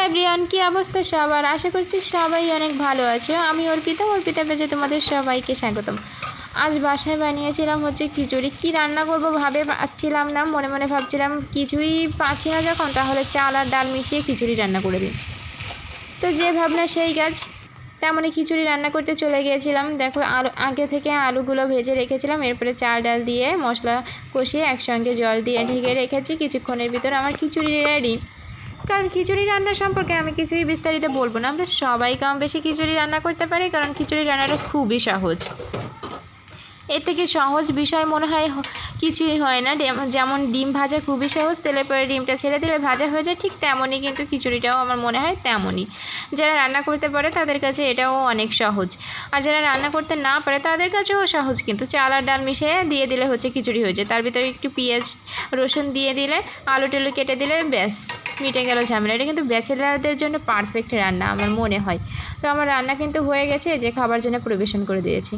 Everyone, কি অবস্থা সবার? আশা করছি সবাই অনেক ভালো আছো। আমি অর্পিতা পেজে তোমাদের সবাইকে স্বাগতম। আজ বাসায় বানিয়েছিলাম হচ্ছে খিচুড়ি। কি রান্না করব ভাবে পাচ্ছিলাম না, মনে মনে ভাবছিলাম কিছুই পাচ্ছি না যখন, তাহলে চাল আর ডাল মিশিয়ে খিচুড়ি রান্না করে দিই। তো যে ভাবনা সেই কাজ, তেমনই খিচুড়ি রান্না করতে চলে গিয়েছিলাম। দেখো, আগে থেকে আলুগুলো ভেজে রেখেছিলাম, এরপরে চাল ডাল দিয়ে মশলা কষিয়ে একসঙ্গে জল দিয়ে ঢেকে রেখেছি। কিছুক্ষণের ভিতরে আমার খিচুড়ি রেডি। কারণ খিচুড়ি রান্না সম্পর্কে আমি কিছুই বিস্তারিত বলবো না, আমরা সবাই কম বেশি খিচুড়ি রান্না করতে পারি, কারণ খিচুড়ি রান্নাটা খুবই সহজ। এর থেকে সহজ বিষয় মনে হয় কিছুই হয় না। যেমন ডিম ভাজা খুবই সহজ, তেলের পরে ডিমটা ছেড়ে দিলে ভাজা হয়ে যায়, ঠিক তেমনই কিন্তু খিচুড়িটাও আমার মনে হয় তেমনই। যারা রান্না করতে পারে তাদের কাছে এটাও অনেক সহজ, আর যারা রান্না করতে না পারে তাদের কাছেও সহজ। কিন্তু চাল আর ডাল মিশিয়ে দিয়ে দিলে হচ্ছে খিচুড়ি হয়ে যায়। তার ভিতরে একটু পেঁয়াজ রসুন দিয়ে দিলে, আলু টেলু কেটে দিলে ব্যাস মিটে গেল ঝামেলা। এটা কিন্তু ব্যাচেলারদের জন্য পারফেক্ট রান্না আমার মনে হয়। তো আমার রান্না কিন্তু হয়ে গেছে, যে খাবার জন্য পরিবেশন করে দিয়েছি।